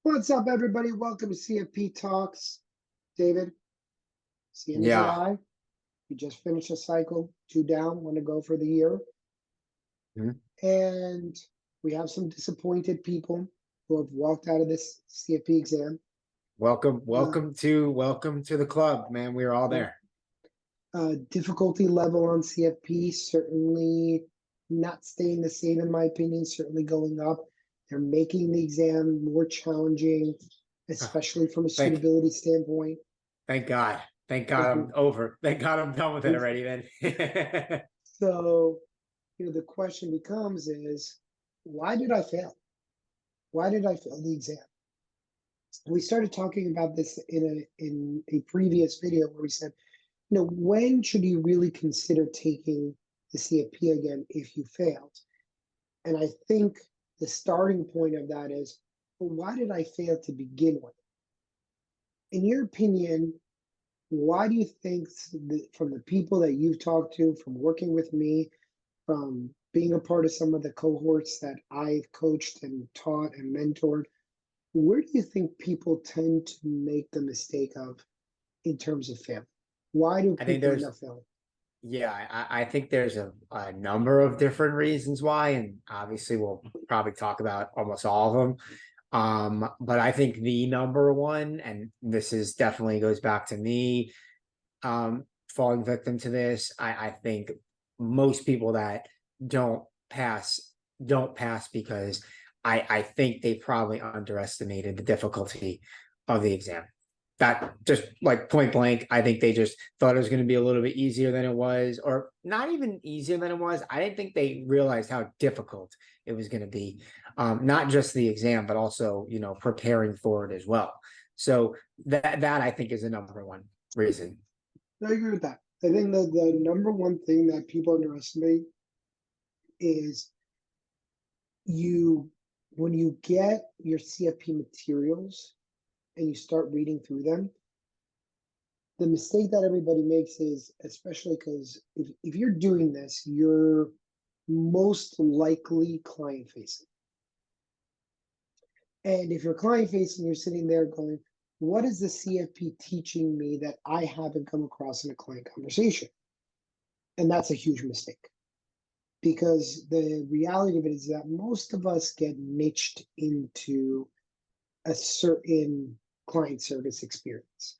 What's up, everybody? Welcome to CFP Talks. David, it's the end of Yeah. July. We just finished a cycle, two down, one to go for the year. Mhm. And we have some disappointed people who have walked out of this CFP exam. Welcome, Uh, welcome to the club, man. We're all yeah. there. Difficulty level on CFP certainly not staying the same, in my opinion, certainly going up. They're making the exam more challenging, Oh, especially from a thank, suitability standpoint. thank God. Thank God If I'm over. Thank God I'm done with it you, already then. so the question becomes is, why did I fail? Why did I fail the exam? We started talking about this in a previous video where we said, when should you really consider taking the CFP again if you failed? And I think the starting point of that is, well, why did I fail to begin with? In your opinion, why do you think from the people that you've talked to, from working with me, from being a part of some of the cohorts that I've coached and taught and mentored, where do you think people tend to make the mistake of in terms of failing? Why do I think people end there's, up failing? yeah, I think there's a number of different reasons why, and obviously we'll probably talk about almost all of them. But I think the number one, and this is definitely goes back to me, falling victim to this. I think most people that don't pass don't pass because I think they probably underestimated the difficulty of the exam. That just like point blank, I think they just thought it was going to be a little bit easier than it was, or not even easier than it was. I didn't think they realized how difficult it was going to be, not just the exam, but also preparing for it as well. So that I think is the number one reason. I agree with that. I think that the number one thing that people underestimate is you when you get your CFP materials and you start reading through them, the mistake that everybody makes is, especially because if you're doing this, you're most likely client facing. And if you're client facing, you're sitting there going, what is the CFP teaching me that I haven't come across in a client conversation? And that's a huge mistake because the reality of it is that most of us get niched into a certain client service experience.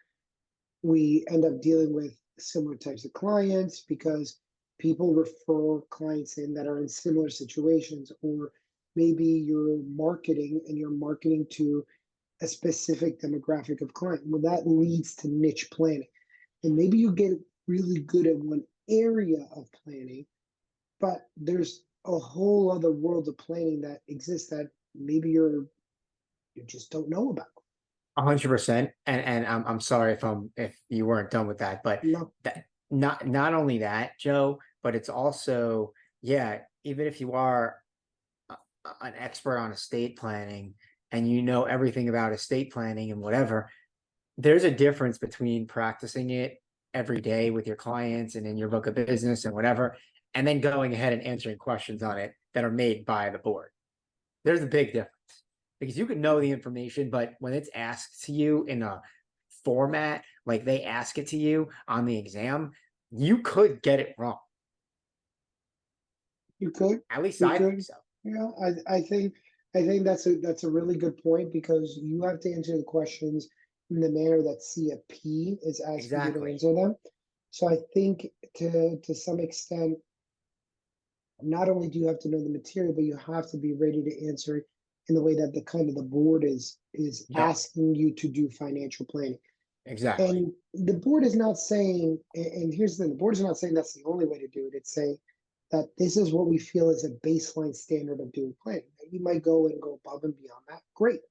We end up dealing with similar types of clients because people refer clients in that are in similar situations, or maybe you're marketing and you're marketing to a specific demographic of client. Well, that leads to niche planning. And maybe you get really good at one area of planning, but there's a whole other world of planning that exists that maybe you just don't know about. 100%. And I'm sorry if you weren't done with that, but No, that not only that, Joe, but it's also, yeah, even if you are an expert on estate planning and you know everything about estate planning and whatever, there's a difference between practicing it every day with your clients and in your book of business and whatever, and then going ahead and answering questions on it that are made by the board. There's a big difference because you can know the information, but when it's asked to you in a format like they ask it to you on the exam, you could get it wrong. you could, At least you I think could. so. I think that's a really good point because you have to answer the questions in the manner that CFP is asking you to Exactly. answer them. So I think to some extent, not only do you have to know the material, but you have to be ready to answer it in the way that the kind of the board is Yep. asking you to do financial planning. Exactly. And the board is not saying, and here's the thing, the board is not saying that's the only way to do it. It's saying that this is what we feel is a baseline standard of doing planning. You might go and go above and beyond that. Great.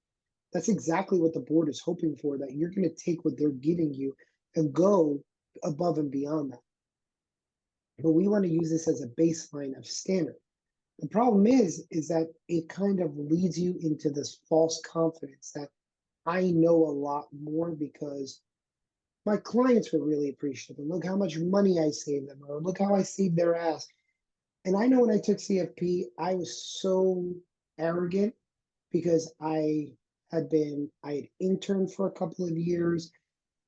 That's exactly what the board is hoping for, that you're going to take what they're giving you and go above and beyond that. But we want to use this as a baseline of standard. The problem is that it kind of leads you into this false confidence that I know a lot more because my clients were really appreciative. And look how much money I saved them, or look how I saved their ass. And I know when I took CFP, I was so arrogant because I I had interned for a couple of years.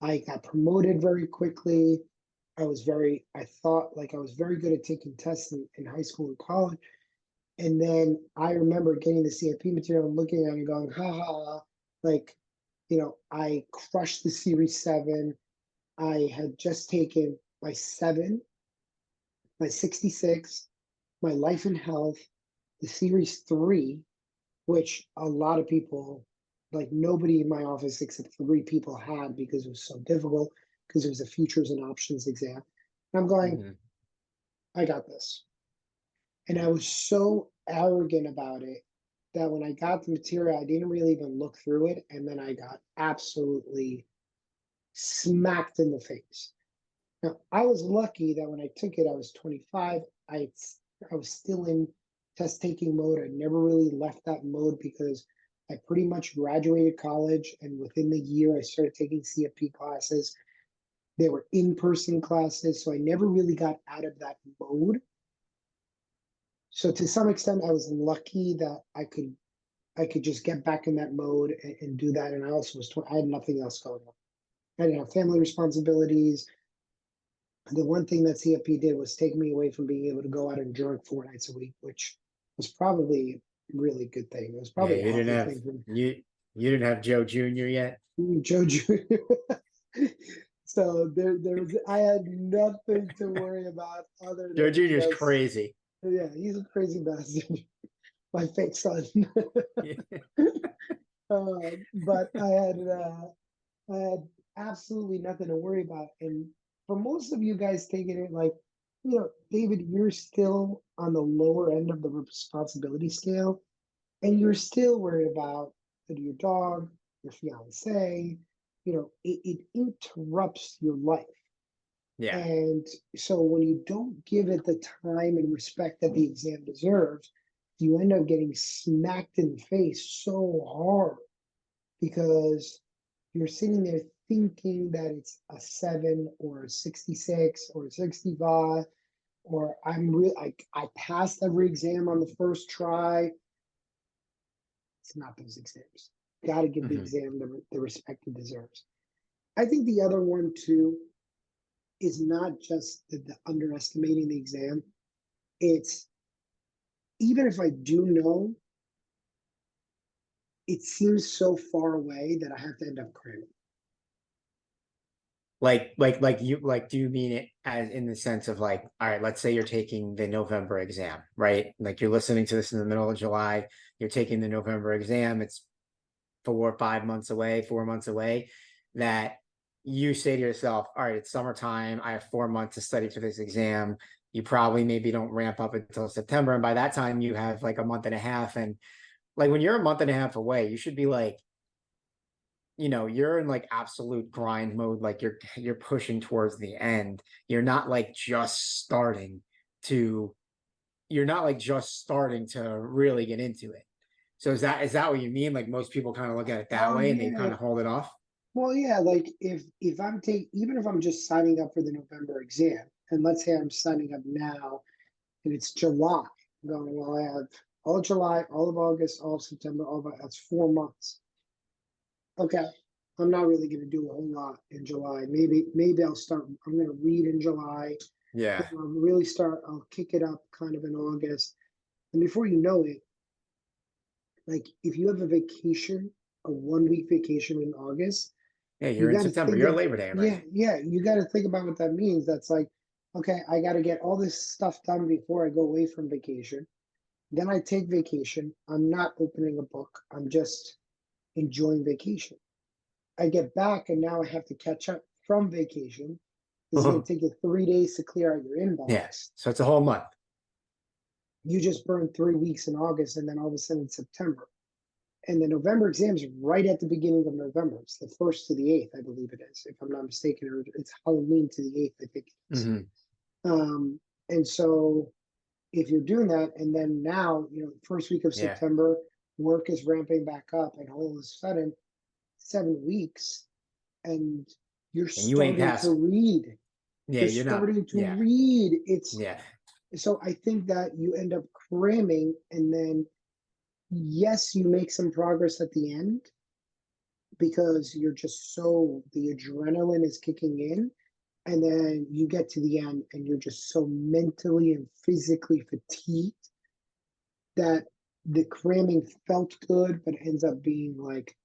I got promoted very quickly. I thought like I was very good at taking tests in high school and college. And then I remember getting the CFP material and looking at it and going, ha ha, ha. Like, I crushed the Series 7. I had just taken my 7, my 66, my Life and Health, the Series 3, which a lot of people, like nobody in my office except 3 people had because it was so difficult because it was a futures and options exam. And I'm going, Mhm. I got this. And I was so arrogant about it that when I got the material, I didn't really even look through it. And then I got absolutely smacked in the face. Now, I was lucky that when I took it, I was 25. I was still in test taking mode. I never really left that mode because I pretty much graduated college. And within the year, I started taking CFP classes. They were in person classes. So I never really got out of that mode. So to some extent, I was lucky that I could just get back in that mode and do that. And I also I had nothing else going on. I didn't have family responsibilities. The one thing that CFP did was take me away from being able to go out and drink 4 nights a week, which was probably a really good thing. It was Yeah, probably a healthy thing for you didn't have Joe Jr. yet. Joe Jr. So there was I had nothing to worry about other Joe than Jr. is just crazy. yeah, he's a crazy bastard. My fake son. But I had absolutely nothing to worry about. And for most of you guys taking it like, David, you're still on the lower end of the responsibility scale, and you're still worried about your dog, your fiance. It interrupts your life. Yeah. And so when you don't give it the time and respect that the exam deserves, you end up getting smacked in the face so hard because you're sitting there thinking that it's a 7 or a 66 or a 65, or I passed every exam on the first try. It's not those exams. Got to give the Mhm. exam the respect it deserves. I think the other one too is not just the underestimating the exam. It's even if I do know, it seems so far away that I have to end up cramming. Do you mean it as in the sense of like, all right, let's say you're taking the November exam, right? Like you're listening to this in the middle of July, you're taking the November exam, it's 4 or 5 months away, 4 months away, that you say to yourself, all right, it's summertime, I have 4 months to study for this exam. You probably maybe don't ramp up until September. And by that time, you have like a month and a half. And like when you're a month and a half away, you should be like, you're in like absolute grind mode, like you're pushing towards the end. To you're not like just starting to really get into it. So is that what you mean? Like most people kind of look at it that way and they Yeah. kind of hold it off. Well, yeah, like if I'm taking, even if I'm just signing up for the November exam, and let's say I'm signing up now and it's July, I'm going, well, I have all of July, all of August, all of September, that's 4 months. Okay, I'm not really going to do a whole lot in July. Maybe I'll start. I'm going to read in July. Yeah. Then I'll really start. I'll kick it up kind of in August, and before you know it, like if you have a vacation, a 1 week vacation in August, Yeah, you you're in got to September. think You're of, Labor Day yeah, already. yeah, you got to think about what that means. That's like, okay, I got to get all this stuff done before I go away from vacation. Then I take vacation. I'm not opening a book. I'm just enjoying vacation. I get back and now I have to catch up from vacation. This is going to take you 3 days to clear out your Yeah. inbox. So it's a whole month. You just burned 3 weeks in August, and then all of a sudden it's September. And the November exam is right at the beginning of November. It's the 1st to the 8th, I believe it is, if I'm not mistaken, or it's Halloween to the 8th, I think it is. Hmm. And so if you're doing that, and then now, first week of Yeah. September, work is ramping back up, and all of a sudden, 7 weeks, and you're And you ain't starting to passing. read. Yeah, You're you're not. starting to Yeah. read. It's Yeah. so I think that you end up cramming, and then yes, you make some progress at the end, because you're just so, the adrenaline is kicking in, and then you get to the end and you're just so mentally and physically fatigued that the cramming felt good, but ends up being like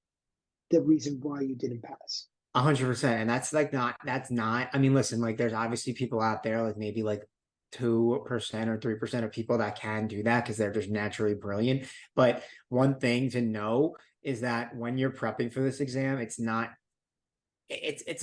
the reason why you didn't pass. 100%. And that's like that's not, I mean, listen, like there's obviously people out there, like maybe like 2% or 3% of people that can do that because they're just naturally brilliant. But one thing to know is that when you're prepping for this exam, it's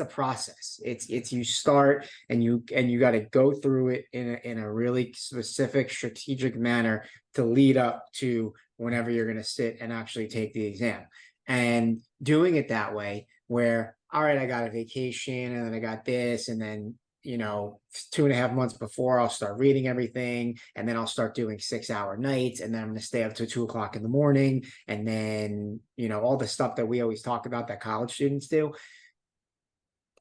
a process. It's you start and you got to go through it in a really specific strategic manner to lead up to whenever you're going to sit and actually take the exam. And doing it that way, where all right, I got a vacation and then I got this, and then 2.5 months before I'll start reading everything, and then I'll start doing 6-hour nights, and then I'm going to stay up till 2 o'clock in the morning, and then all the stuff that we always talk about that college students do.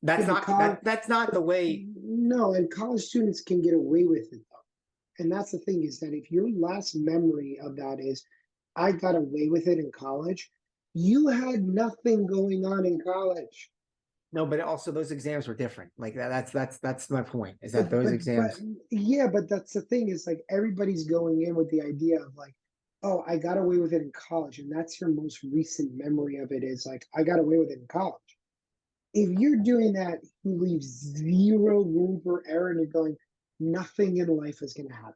Yeah, That's but not that's not the way. no, and college students can get away with it though. And that's the thing, is that if your last memory of that is, I got away with it in college, you had nothing going on in college. No, but also those exams were different. Like that's my point, is that But those but exams. yeah, but that's the thing, is like everybody's going in with the idea of like, oh, I got away with it in college, and that's your most recent memory of it, is like, I got away with it in college. If you're doing that, you leave zero room for error, and you're going, nothing in life is going to happen.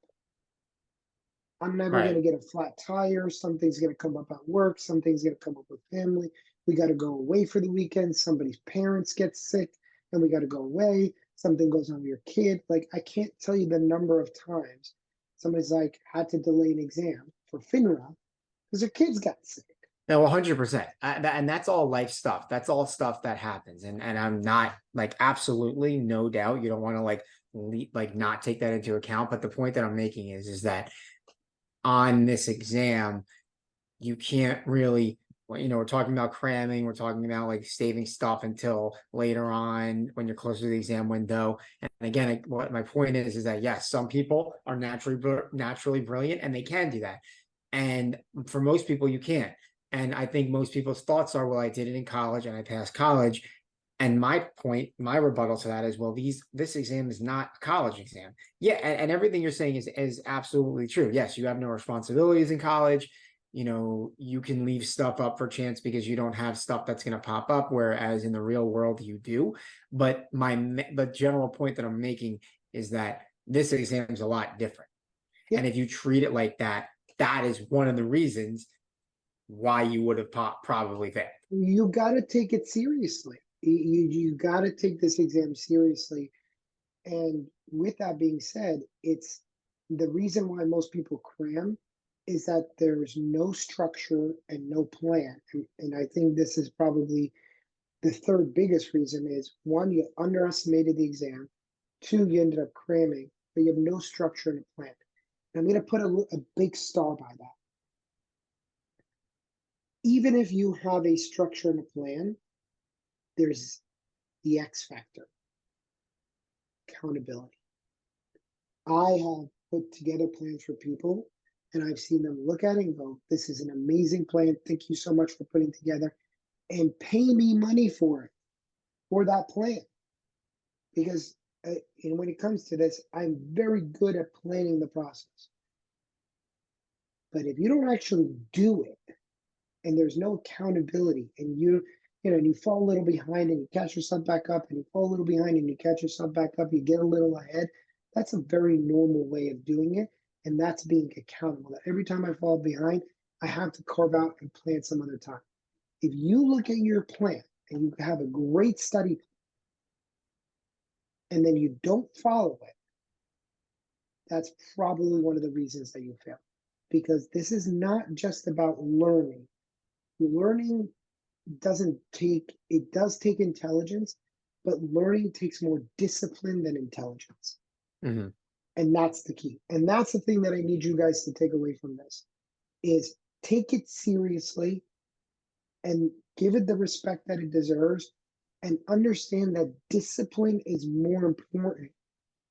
I'm never going to Right. get a flat tire. Something's going to come up at work. Something's going to come up with family. We got to go away for the weekend. Somebody's parents get sick and we got to go away. Something goes on with your kid. Like, I can't tell you the number of times somebody's like had to delay an exam for FINRA because their kids got sick. No, 100%. And that's all life stuff. That's all stuff that happens. And I'm not like, absolutely no doubt you don't want to like not take that into account. But the point that I'm making is that on this exam, you can't really, we're talking about cramming, we're talking about like saving stuff until later on when you're closer to the exam window. And again, what my point is that yes, some people are naturally brilliant and they can do that. And for most people, you can't. And I think most people's thoughts are, well, I did it in college and I passed college. And my point, my rebuttal to that is, well, this exam is not a college exam. Yeah, and everything you're saying is absolutely true. Yes, you have no responsibilities in college. You can leave stuff up for chance because you don't have stuff that's going to pop up, whereas in the real world you do. But the general point that I'm making is that this exam is a lot different. Yeah, And if you treat it like that, that is one of the reasons why you would have probably failed. you got to take it seriously. You got to take this exam seriously. And with that being said, it's the reason why most people cram is that there's no structure and no plan. And I think this is probably the third biggest reason is, one, you underestimated the exam. Two, you ended up cramming, but you have no structure and a plan. And I'm going to put a big star by that. Even if you have a structure and a plan, there's the X factor, accountability. I have put together plans for people and I've seen them look at it and go, this is an amazing plan. Thank you so much for putting together, and pay me money for it, for that plan. Because and when it comes to this, I'm very good at planning the process. But if you don't actually do it and there's no accountability, and and you fall a little behind and you catch yourself back up, and you fall a little behind and you catch yourself back up, you get a little ahead. That's a very normal way of doing it. And that's being accountable. That every time I fall behind, I have to carve out and plan some other time. If you look at your plan and you have a great study plan, and then you don't follow it, that's probably one of the reasons that you fail. Because this is not just about learning. Learning it does take intelligence, but learning takes more discipline than intelligence. Mhm. And that's the key. And that's the thing that I need you guys to take away from this is, take it seriously and give it the respect that it deserves, and understand that discipline is more important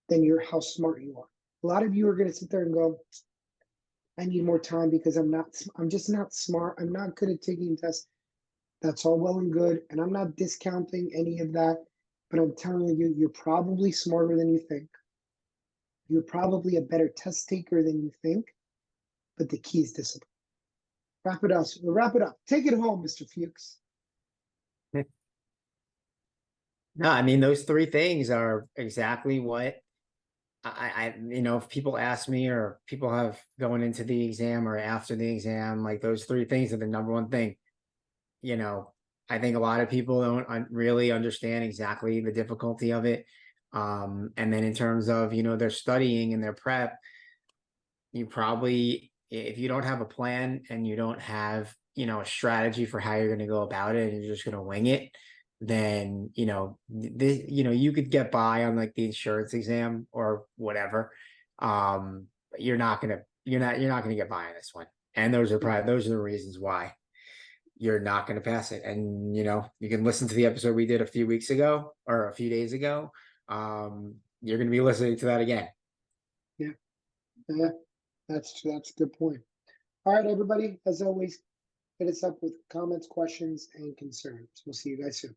than how smart you are. A lot of you are going to sit there and go, I need more time because I'm just not smart. I'm not good at taking tests. That's all well and good. And I'm not discounting any of that, but I'm telling you, you're probably smarter than you think. You're probably a better test taker than you think, but the key is discipline. Wrap it up. Wrap it up. Take it home, Mr. Fuchs. No, I mean, those three things are exactly what if people ask me or people have going into the exam or after the exam, like those three things are the number one thing. You know, I think a lot of people don't really understand exactly the difficulty of it. And then in terms of, their studying and their prep, you probably, if you don't have a plan and you don't have, a strategy for how you're going to go about it and you're just going to wing it, then, you could get by on like the insurance exam or whatever. But you're not going to get by on this one. And those are the reasons why you're not going to pass it. And, you can listen to the episode we did a few weeks ago or a few days ago. You're going to be listening to that again. Yeah. Yeah. That's a good point. All right, everybody. As always, hit us up with comments, questions, and concerns. We'll see you guys soon.